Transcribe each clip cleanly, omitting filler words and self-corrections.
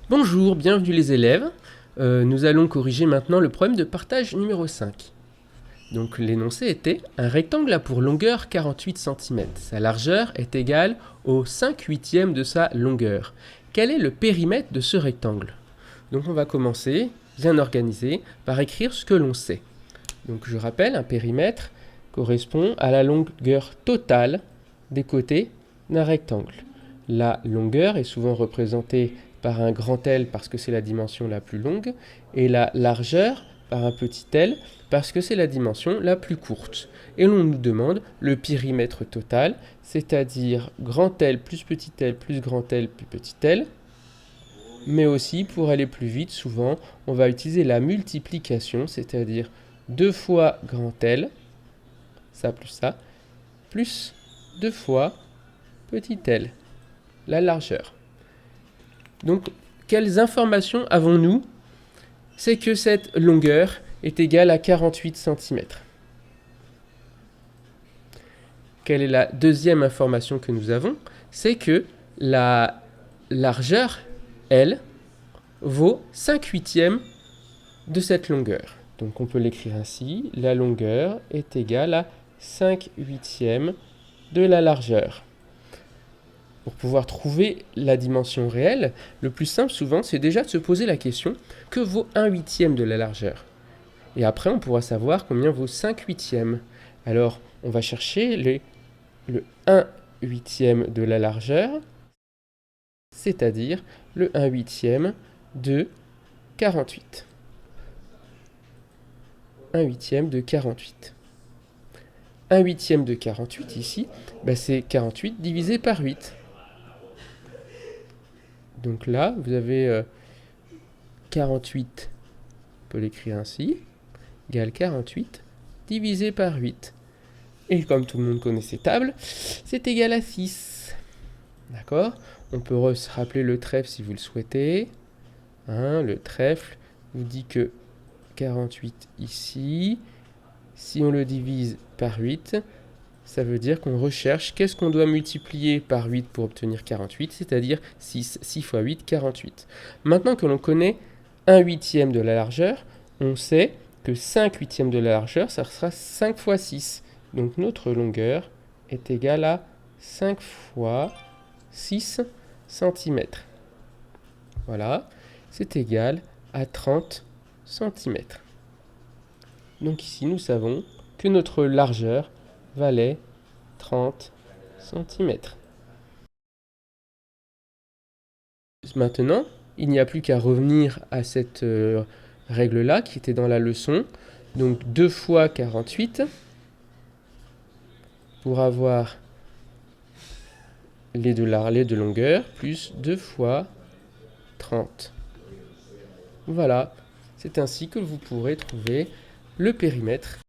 Bonjour, bienvenue les élèves. Nous allons corriger maintenant le problème de partage numéro 5. Donc l'énoncé était: un rectangle a pour longueur 48 cm. Sa largeur est égale au 5/8 de sa longueur. Quel est le périmètre de ce rectangle? Donc on va commencer, bien organisé, par écrire ce que l'on sait. Donc je rappelle, un périmètre correspond à la longueur totale des côtés d'un rectangle. La longueur est souvent représentée par un grand L parce que c'est la dimension la plus longue, et la largeur par un petit l parce que c'est la dimension la plus courte. Et l'on nous demande le périmètre total, c'est-à-dire grand L plus petit l plus grand L plus petit l. Mais aussi, pour aller plus vite, souvent, on va utiliser la multiplication, c'est-à-dire 2 fois grand L, ça, plus 2 fois petit l, la largeur. Donc, quelles informations avons-nous? C'est que cette longueur est égale à 48 cm. Quelle est la deuxième information que nous avons? C'est que la largeur, L, vaut 5/8 de cette longueur. Donc on peut l'écrire ainsi: la longueur est égale à 5/8 de la largeur. Pour pouvoir trouver la dimension réelle, le plus simple souvent, c'est déjà de se poser la question: que vaut 1/8 de la largeur? Et après, on pourra savoir combien vaut 5/8. Alors, on va chercher le 1/8 de la largeur, c'est-à-dire le 1/8 de 48. 1/8 de 48. 1/8 de 48 ici, c'est 48 divisé par 8. Donc là, vous avez 48, on peut l'écrire ainsi, égale 48 divisé par 8. Et comme tout le monde connaît ces tables, c'est égal à 6. D'accord? On peut se rappeler le trèfle si vous le souhaitez. Le trèfle vous dit que 48 ici, si on le divise par 8, ça veut dire qu'on recherche qu'est-ce qu'on doit multiplier par 8 pour obtenir 48, c'est-à-dire 6. 6 fois 8, 48. Maintenant que l'on connaît 1/8 de la largeur, on sait que 5/8 de la largeur, ça sera 5 fois 6. Donc notre longueur est égale à 5 fois 6 cm. Voilà, c'est égal à 30 cm. Donc ici, nous savons que notre largeur valait 30 cm. Maintenant, il n'y a plus qu'à revenir à cette règle-là qui était dans la leçon. Donc 2 fois 48 pour avoir les deux longueurs, plus 2 fois 30. Voilà, c'est ainsi que vous pourrez trouver le périmètre.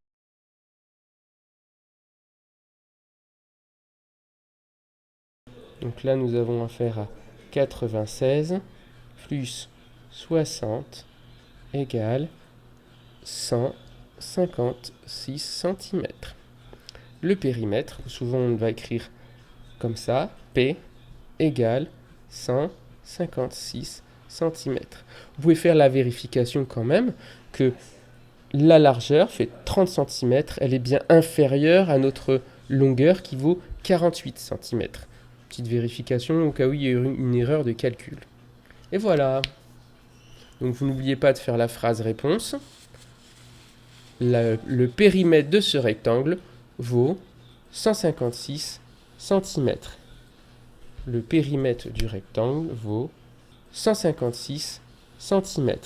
Donc là, nous avons affaire à 96 plus 60 égale 156 cm. Le périmètre, souvent on va écrire comme ça, P égale 156 cm. Vous pouvez faire la vérification quand même que la largeur fait 30 cm, elle est bien inférieure à notre longueur qui vaut 48 cm. Petite vérification au cas où il y a eu une erreur de calcul. Et voilà. Donc vous n'oubliez pas de faire la phrase réponse. Le périmètre de ce rectangle vaut 156 cm. Le périmètre du rectangle vaut 156 cm.